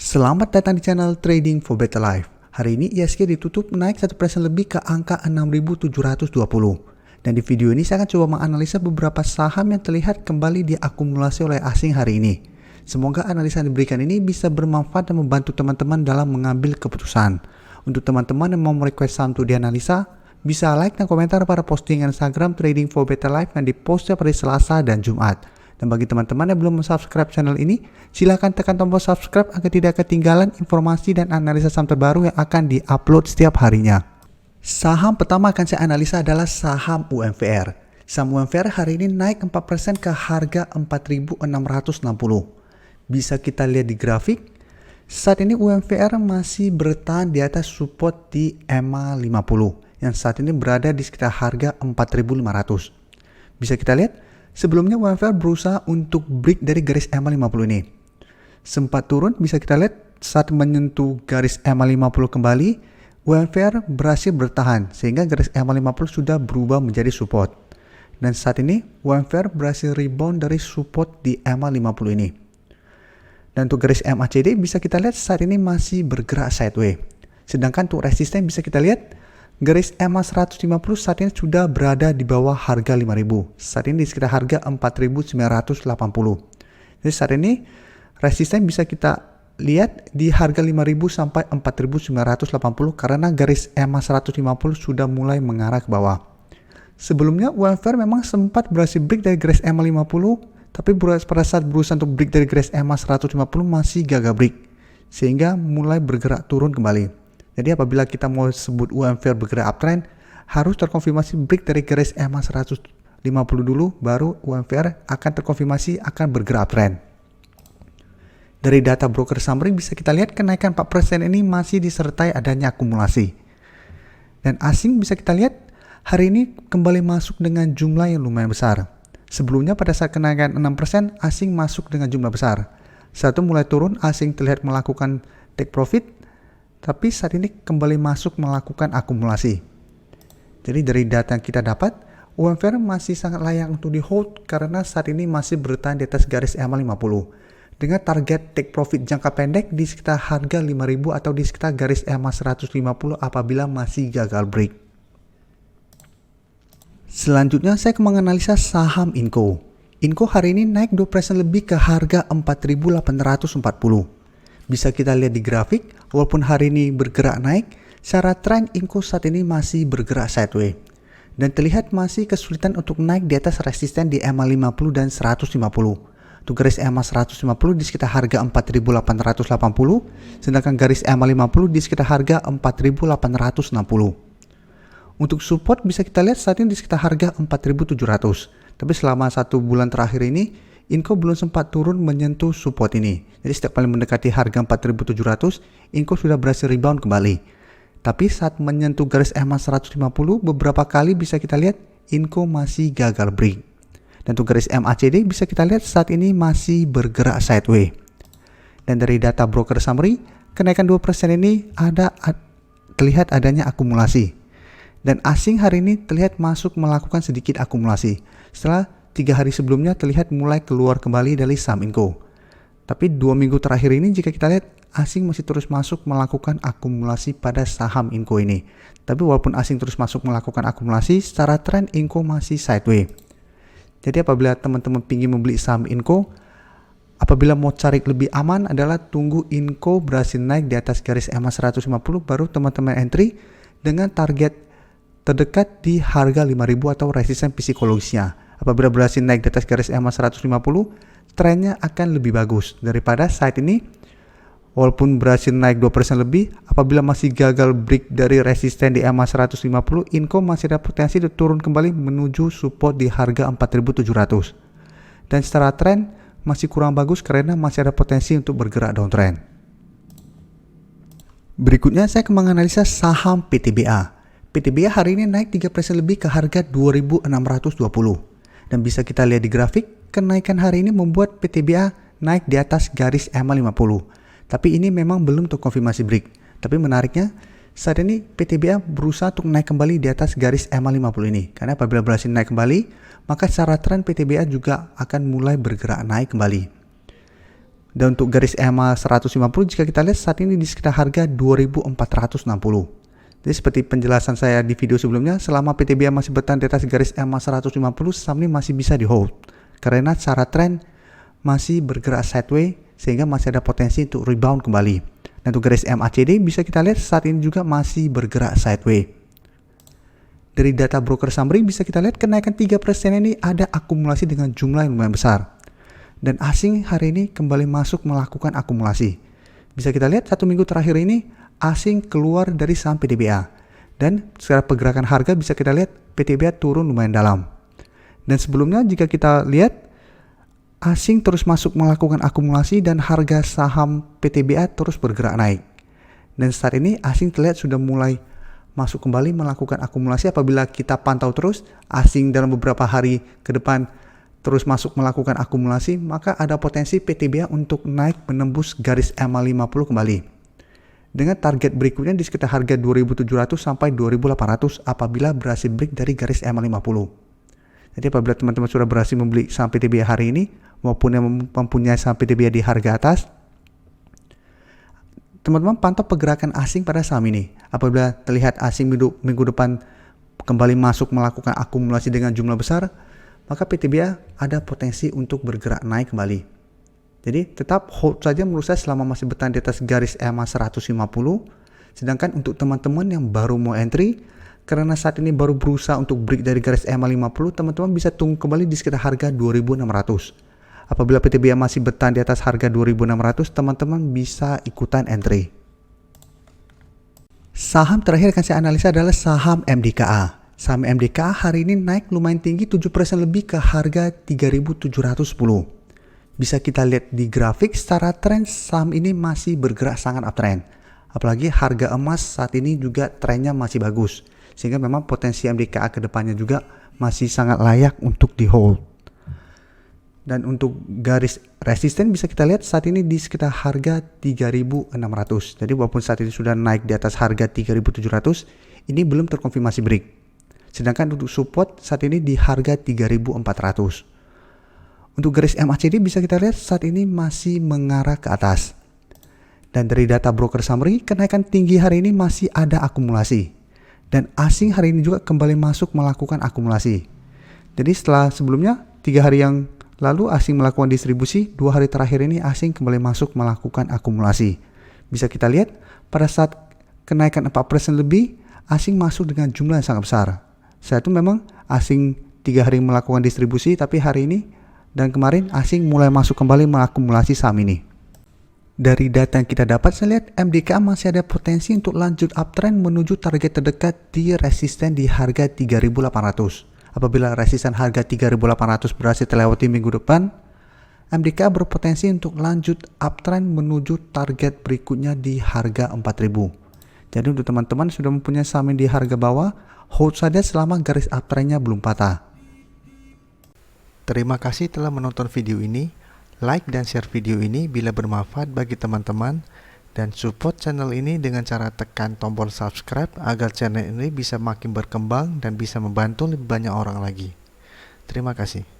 Selamat datang di channel Trading for Better Life. Hari ini ISG ditutup naik 1% lebih ke angka 6.720. Dan di video ini saya akan coba menganalisa beberapa saham yang terlihat kembali diakumulasi oleh asing hari ini. Semoga analisa yang diberikan ini bisa bermanfaat dan membantu teman-teman dalam mengambil keputusan. Untuk teman-teman yang mau merequest saham untuk dianalisa, bisa like dan komentar pada postingan Instagram Trading for Better Life yang dipost pada Selasa dan Jumat. Dan bagi teman-teman yang belum subscribe channel ini, silahkan tekan tombol subscribe agar tidak ketinggalan informasi dan analisa saham terbaru yang akan diupload setiap harinya. Saham pertama akan saya analisa adalah saham UMVR. Saham UMVR hari ini naik 4% ke harga 4.660. Bisa kita lihat di grafik, saat ini UMVR masih bertahan di atas support di EMA 50 yang saat ini berada di sekitar harga 4.500. Bisa kita lihat, sebelumnya UMVR berusaha untuk break dari garis EMA 50 ini. Sempat turun, bisa kita lihat saat menyentuh garis EMA 50 kembali, UMVR berhasil bertahan sehingga garis EMA 50 sudah berubah menjadi support. Dan saat ini UMVR berhasil rebound dari support di EMA 50 ini. Dan untuk garis MACD bisa kita lihat saat ini masih bergerak sideways. Sedangkan untuk resisten bisa kita lihat garis EMA 150 saat ini sudah berada di bawah harga 5.000. Saat ini di sekitar harga 4.980. Jadi saat ini resisten bisa kita lihat di harga 5.000 sampai 4.980 karena garis EMA 150 sudah mulai mengarah ke bawah. Sebelumnya UMVR memang sempat berhasil break dari garis EMA 50, tapi pada saat berusaha untuk break dari garis EMA 150 masih gagal break, sehingga mulai bergerak turun kembali. Jadi apabila kita mau sebut UMVR bergerak uptrend, harus terkonfirmasi break dari garis EMA 150 dulu, baru UMVR akan terkonfirmasi akan bergerak uptrend. Dari data broker summary bisa kita lihat kenaikan 4% ini masih disertai adanya akumulasi. Dan asing bisa kita lihat hari ini kembali masuk dengan jumlah yang lumayan besar. Sebelumnya pada saat kenaikan 6%, asing masuk dengan jumlah besar. Saat itu mulai turun, asing terlihat melakukan take profit, tapi saat ini kembali masuk melakukan akumulasi. Jadi dari data yang kita dapat, UMVR masih sangat layak untuk di hold karena saat ini masih bertahan di atas garis EMA 50 dengan target take profit jangka pendek di sekitar harga 5.000 atau di sekitar garis EMA 150 apabila masih gagal break. Selanjutnya saya akan menganalisa saham Inco. Inco hari ini naik 2% lebih ke harga 4.840. Bisa kita lihat di grafik, walaupun hari ini bergerak naik, secara tren Inco saat ini masih bergerak sideways. Dan terlihat masih kesulitan untuk naik di atas resisten di EMA 50 dan 150. Untuk garis EMA 150 di sekitar harga 4.880, sedangkan garis EMA 50 di sekitar harga 4.860. Untuk support bisa kita lihat saat ini di sekitar harga 4.700. Tapi selama 1 bulan terakhir ini, Inco belum sempat turun menyentuh support ini. Jadi setiap kali mendekati harga 4.700, Inco sudah berhasil rebound kembali. Tapi saat menyentuh garis EMA 150, beberapa kali bisa kita lihat Inco masih gagal break. Dan untuk garis MACD bisa kita lihat saat ini masih bergerak sideways. Dan dari data broker summary, kenaikan 2% ini terlihat adanya akumulasi. Dan asing hari ini terlihat masuk melakukan sedikit akumulasi. Setelah 3 hari sebelumnya terlihat mulai keluar kembali dari saham Inco. Tapi 2 minggu terakhir ini jika kita lihat asing masih terus masuk melakukan akumulasi pada saham Inco ini. Tapi walaupun asing terus masuk melakukan akumulasi, secara tren Inco masih sideways. Jadi apabila teman-teman ingin membeli saham Inco, apabila mau cari lebih aman adalah tunggu Inco berhasil naik di atas garis EMA 150 baru teman-teman entry dengan target terdekat di harga 5.000 atau resisten psikologisnya. Apabila berhasil naik di atas garis EMA 150, trennya akan lebih bagus daripada saat ini. Walaupun berhasil naik 2% lebih, apabila masih gagal break dari resisten di EMA 150, Inco masih ada potensi untuk turun kembali menuju support di harga 4.700. Dan secara tren masih kurang bagus karena masih ada potensi untuk bergerak downtrend. Berikutnya saya akan menganalisa saham PTBA. PTBA hari ini naik 3% lebih ke harga 2.620. Dan bisa kita lihat di grafik, kenaikan hari ini membuat PTBA naik di atas garis EMA 50. Tapi ini memang belum terkonfirmasi break. Tapi menariknya, saat ini PTBA berusaha untuk naik kembali di atas garis EMA 50 ini. Karena apabila berhasil naik kembali, maka secara tren PTBA juga akan mulai bergerak naik kembali. Dan untuk garis EMA 150 jika kita lihat saat ini di sekitar harga 2460. Jadi seperti penjelasan saya di video sebelumnya, selama PTBA masih bertahan di atas garis EMA 150, saham ini masih bisa di hold. Karena secara tren masih bergerak sideways sehingga masih ada potensi untuk rebound kembali. Dan untuk garis MACD bisa kita lihat saat ini juga masih bergerak sideways. Dari data broker summary bisa kita lihat kenaikan 3% ini ada akumulasi dengan jumlah yang lumayan besar. Dan asing hari ini kembali masuk melakukan akumulasi. Bisa kita lihat 1 minggu terakhir ini asing keluar dari saham PTBA. Dan secara pergerakan harga bisa kita lihat PTBA turun lumayan dalam. Dan sebelumnya jika kita lihat asing terus masuk melakukan akumulasi dan harga saham PTBA terus bergerak naik. Dan saat ini asing terlihat sudah mulai masuk kembali melakukan akumulasi. Apabila kita pantau terus asing dalam beberapa hari ke depan terus masuk melakukan akumulasi, maka ada potensi PTBA untuk naik menembus garis EMA 50 kembali. Dengan target berikutnya di sekitar harga 2.700 sampai 2.800 apabila berhasil break dari garis EMA 50. Jadi apabila teman-teman sudah berhasil membeli saham PTBA hari ini, maupun yang mempunyai saham PTBA di harga atas, teman-teman pantau pergerakan asing pada saham ini. Apabila terlihat asing minggu depan kembali masuk melakukan akumulasi dengan jumlah besar, maka PTBA ada potensi untuk bergerak naik kembali. Jadi tetap hold saja menurut saya selama masih bertahan di atas garis EMA 150. Sedangkan untuk teman-teman yang baru mau entry, karena saat ini baru berusaha untuk break dari garis EMA 50, teman-teman bisa tunggu kembali di sekitar harga 2.600. Apabila PTBA masih bertahan di atas harga 2.600, teman-teman bisa ikutan entry. Saham terakhir akan saya analisa adalah saham MDKA. Saham MDKA hari ini naik lumayan tinggi 7% lebih ke harga 3.710. Bisa kita lihat di grafik secara tren saham ini masih bergerak sangat uptrend. Apalagi harga emas saat ini juga trennya masih bagus. Sehingga memang potensi MDKA ke depannya juga masih sangat layak untuk di hold. Dan untuk garis resisten bisa kita lihat saat ini di sekitar harga 3.600. Jadi walaupun saat ini sudah naik di atas harga 3.700, ini belum terkonfirmasi break. Sedangkan untuk support saat ini di harga 3.400. Untuk garis MACD bisa kita lihat saat ini masih mengarah ke atas. Dan dari data broker summary, kenaikan tinggi hari ini masih ada akumulasi. Dan asing hari ini juga kembali masuk melakukan akumulasi. Jadi setelah sebelumnya 3 hari yang lalu asing melakukan distribusi, 2 hari terakhir ini asing kembali masuk melakukan akumulasi. Bisa kita lihat pada saat kenaikan 4% lebih, asing masuk dengan jumlah yang sangat besar. Saat itu memang asing 3 hari melakukan distribusi, tapi hari ini dan kemarin asing mulai masuk kembali mengakumulasi saham ini. Dari data yang kita dapat, saya lihat MDKA masih ada potensi untuk lanjut uptrend menuju target terdekat di resisten di harga 3.800. Apabila resisten harga 3.800 berhasil terlewati minggu depan, MDKA berpotensi untuk lanjut uptrend menuju target berikutnya di harga 4.000. Jadi untuk teman-teman sudah mempunyai saham di harga bawah, hold saja selama garis uptrendnya belum patah. Terima kasih telah menonton video ini. Like dan share video ini bila bermanfaat bagi teman-teman, dan support channel ini dengan cara tekan tombol subscribe agar channel ini bisa makin berkembang dan bisa membantu lebih banyak orang lagi. Terima kasih.